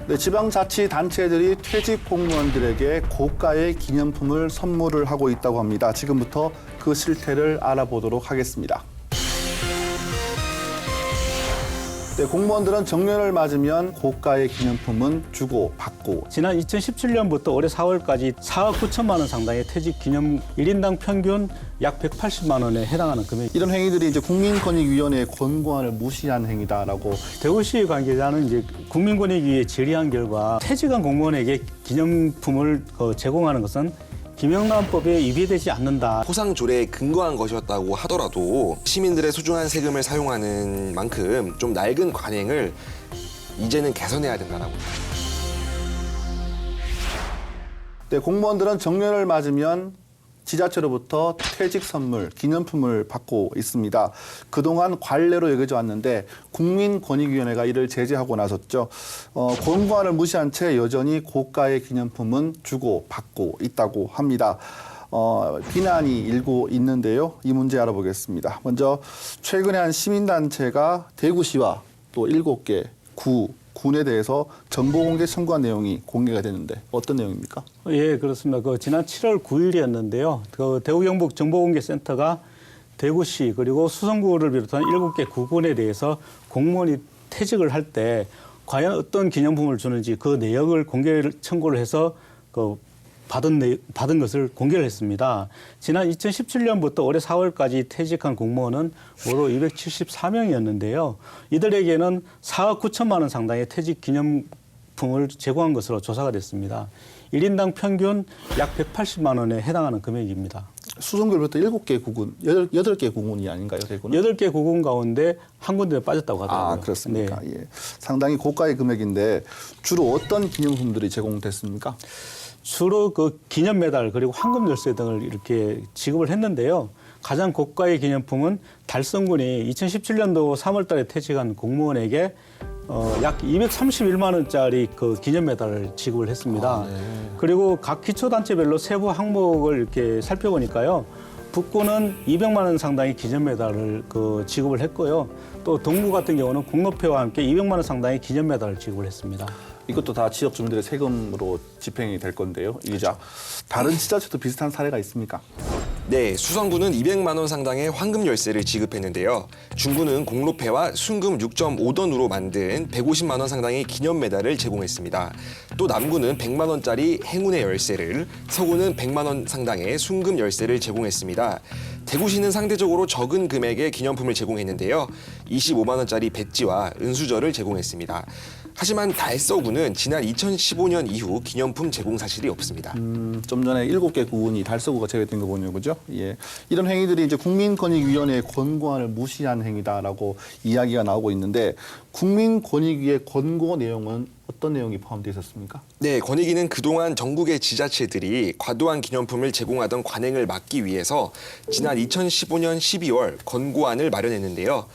네, 지방자치단체들이 퇴직 공무원들에게 고가의 기념품을 선물을 하고 있다고 합니다. 지금부터 그 실태를 알아보도록 하겠습니다. 네, 공무원들은 정년을 맞으면 고가의 기념품은 주고 받고. 지난 2017년부터 올해 4월까지 4억 9천만 원 상당의 퇴직 기념 1인당 평균 약 180만 원에 해당하는 금액. 이런 행위들이 이제 국민권익위원회의 권고안을 무시한 행위다라고. 대구시 관계자는 이제 국민권익위에 질의한 결과 퇴직한 공무원에게 기념품을 제공하는 것은 김영란법에 위배되지 않는다. 포상 조례에 근거한 것이었다고 하더라도 시민들의 소중한 세금을 사용하는 만큼 좀 낡은 관행을 이제는 개선해야 된다라고. 네, 공무원들은 정년을 맞으면 지자체로부터 퇴직 선물, 기념품을 받고 있습니다. 그동안 관례로 여겨져 왔는데 국민권익위원회가 이를 제재하고 나섰죠. 권고안을 무시한 채 여전히 고가의 기념품은 주고 받고 있다고 합니다. 비난이 일고 있는데요. 이 문제 알아보겠습니다. 먼저 최근에 한 시민단체가 대구시와 또 7개 군에 대해서 정보 공개 청구한 내용이 공개가 되는데 어떤 내용입니까? 예, 그렇습니다. 지난 7월 9일이었는데요. 대구경북 정보공개센터가 대구시 그리고 수성구를 비롯한 7개 구군에 대해서 공무원이 퇴직을 할 때 과연 어떤 기념품을 주는지 그 내역을 공개 청구를 해서 받은 것을 공개를 했습니다. 지난 2017년부터 올해 4월까지 퇴직한 공무원은 모두 274명이었는데요. 이들에게는 4억 9천만 원 상당의 퇴직 기념품을 제공한 것으로 조사가 됐습니다. 1인당 평균 약 180만 원에 해당하는 금액입니다. 수성구부터 7개 구군, 8개 구군이 아닌가요, 대구는? 8개 구군 가운데 한 군데 빠졌다고 하더라고요. 아, 그렇습니까? 네. 예. 상당히 고가의 금액인데 주로 어떤 기념품들이 제공됐습니까? 주로 기념 메달 그리고 황금 열쇠 등을 이렇게 지급을 했는데요. 가장 고가의 기념품은 달성군이 2017년도 3월 달에 퇴직한 공무원에게 약 231만 원짜리 기념 메달을 지급을 했습니다. 네. 그리고 각 기초단체별로 세부 항목을 이렇게 살펴보니까요. 북구는 200만 원 상당의 기념 메달을 지급을 했고요. 또 동구 같은 경우는 공로패와 함께 200만 원 상당의 기념 메달을 지급을 했습니다. 이것도 다 지역 주민들의 세금으로 집행이 될 건데요. 이게 다른 지자체도 비슷한 사례가 있습니까? 네, 수성구는 200만 원 상당의 황금 열쇠를 지급했는데요. 중구는 공로패와 순금 6.5던으로 만든 150만 원 상당의 기념 메달을 제공했습니다. 또 남구는 100만 원짜리 행운의 열쇠를, 서구는 100만 원 상당의 순금 열쇠를 제공했습니다. 대구시는 상대적으로 적은 금액의 기념품을 제공했는데요. 25만 원짜리 배지와 은수저를 제공했습니다. 하지만 달서구는 지난 2015년 이후 기념품 제공 사실이 없습니다. 좀 전에 7개 구군이 달서구가 제외된 거 보네요, 그죠? 예. 이런 행위들이 이제 국민권익위원회의 권고안을 무시한 행위다라고 이야기가 나오고 있는데 국민권익위의 권고 내용은 어떤 내용이 포함되어 있었습니까? 네, 권익위는 그동안 전국의 지자체들이 과도한 기념품을 제공하던 관행을 막기 위해서 지난 2015년 12월 권고안을 마련했는데요.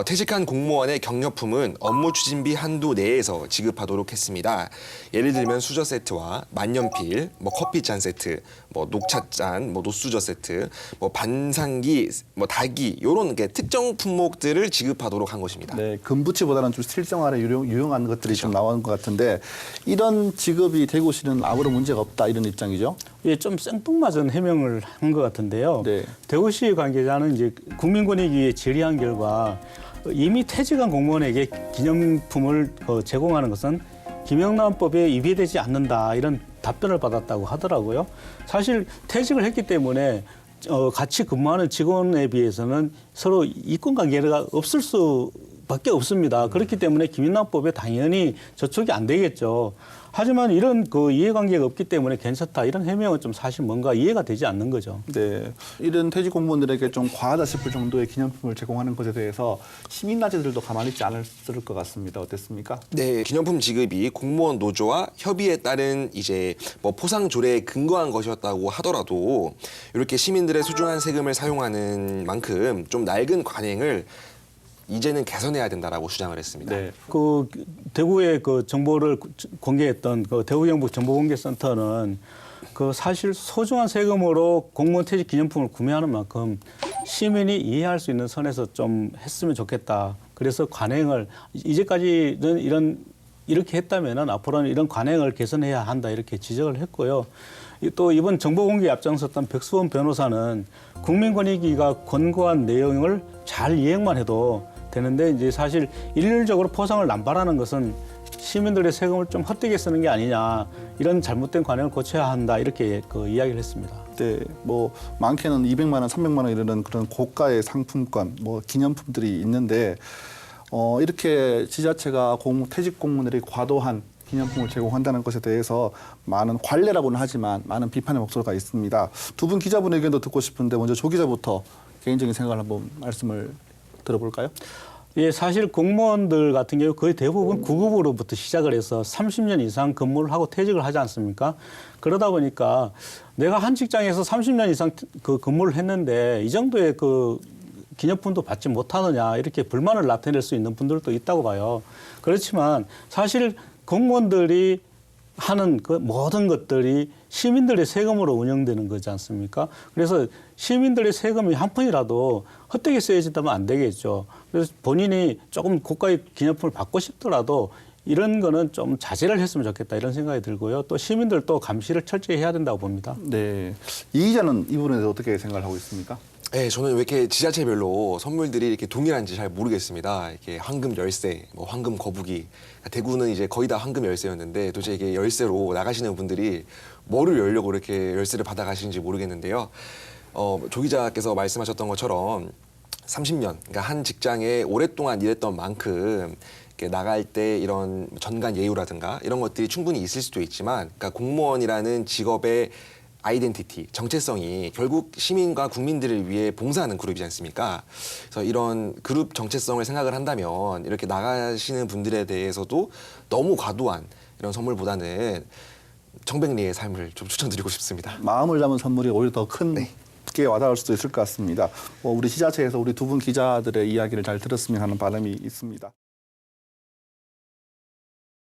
퇴직한 공무원의 경력품은 업무 추진비 한도 내에서 지급하도록 했습니다. 예를 들면 수저 세트와 만년필, 커피잔 세트, 녹차잔, 노수저 세트, 반상기, 닭이 이런 특정 품목들을 지급하도록 한 것입니다. 네, 금부치보다는 좀 실생활에 유용한 것들이 그렇죠. 좀 나오는 것 같은데 이런 지급이 대구시는 아무런 문제가 없다 이런 입장이죠? 예, 좀 생뚱맞은 해명을 한 것 같은데요. 네. 대구시 관계자는 이제 국민권익위에 질의한 결과 이미 퇴직한 공무원에게 기념품을 제공하는 것은 김영란법에 위배되지 않는다 이런 답변을 받았다고 하더라고요. 사실 퇴직을 했기 때문에 같이 근무하는 직원에 비해서는 서로 이권 관계가 없을 수밖에 없습니다. 그렇기 때문에 김영란법에 당연히 저촉이 안 되겠죠. 하지만 이런 이해관계가 없기 때문에 괜찮다 이런 해명은 좀 사실 뭔가 이해가 되지 않는 거죠. 네, 이런 퇴직 공무원들에게 좀 과하다 싶을 정도의 기념품을 제공하는 것에 대해서 시민단체들도 가만히 있지 않을 것 같습니다. 어땠습니까? 네, 기념품 지급이 공무원 노조와 협의에 따른 포상 조례에 근거한 것이었다고 하더라도 이렇게 시민들의 소중한 세금을 사용하는 만큼 좀 낡은 관행을 이제는 개선해야 된다라고 주장을 했습니다. 네. 대구의 정보를 공개했던 대구경북 정보공개센터는 사실 소중한 세금으로 공무원 퇴직 기념품을 구매하는 만큼 시민이 이해할 수 있는 선에서 좀 했으면 좋겠다. 그래서 관행을 이제까지는 이런 이렇게 했다면은 앞으로는 이런 관행을 개선해야 한다 이렇게 지적을 했고요. 또 이번 정보공개에 앞장섰던 백수원 변호사는 국민권익위가 권고한 내용을 잘 이행만 해도 되는데 이제 사실 일률적으로 포상을 남발하는 것은 시민들의 세금을 좀 헛되게 쓰는 게 아니냐 이런 잘못된 관행을 고쳐야 한다 이렇게 이야기를 했습니다. 네, 뭐 많게는 200만 원, 300만 원 이르는 그런 고가의 상품권, 뭐 기념품들이 있는데 이렇게 지자체가 퇴직 공무원들이 과도한 기념품을 제공한다는 것에 대해서 많은 관례라고는 하지만 많은 비판의 목소리가 있습니다. 두 분 기자분 의견도 듣고 싶은데 먼저 조 기자부터 개인적인 생각을 한번 말씀을 들어볼까요? 예, 사실 공무원들 같은 경우 거의 대부분 9급으로부터 시작을 해서 30년 이상 근무를 하고 퇴직을 하지 않습니까? 그러다 보니까 내가 한 직장에서 30년 이상 근무를 했는데 이 정도의 기념품도 받지 못하느냐 이렇게 불만을 나타낼 수 있는 분들도 있다고 봐요. 그렇지만 사실 공무원들이 하는 그 모든 것들이 시민들의 세금으로 운영되는 거지 않습니까? 그래서 시민들의 세금이 한 푼이라도 헛되게 쓰여진다면 안 되겠죠. 그래서 본인이 조금 고가의 기념품을 받고 싶더라도 이런 거는 좀 자제를 했으면 좋겠다 이런 생각이 들고요. 또 시민들도 감시를 철저히 해야 된다고 봅니다. 네, 이 기자는 이 부분에 대해서 어떻게 생각을 하고 있습니까? 네, 저는 왜 이렇게 지자체별로 선물들이 이렇게 동일한지 잘 모르겠습니다. 이렇게 황금 열쇠, 뭐 황금 거북이. 대구는 이제 거의 다 황금 열쇠였는데 도대체 이게 열쇠로 나가시는 분들이 뭐를 열려고 이렇게 열쇠를 받아가시는지 모르겠는데요. 조 기자께서 말씀하셨던 것처럼 30년, 그러니까 한 직장에 오랫동안 일했던 만큼 이렇게 나갈 때 이런 전관 예우라든가 이런 것들이 충분히 있을 수도 있지만, 그러니까 공무원이라는 직업의 아이덴티티, 정체성이 결국 시민과 국민들을 위해 봉사하는 그룹이지 않습니까? 그래서 이런 그룹 정체성을 생각을 한다면 이렇게 나가시는 분들에 대해서도 너무 과도한 이런 선물보다는 정백리의 삶을 좀 추천드리고 싶습니다. 마음을 담은 선물이 오히려 더 크게 와닿을 수도 있을 것 같습니다. 우리 지자체에서 우리 두 분 기자들의 이야기를 잘 들었으면 하는 바람이 있습니다.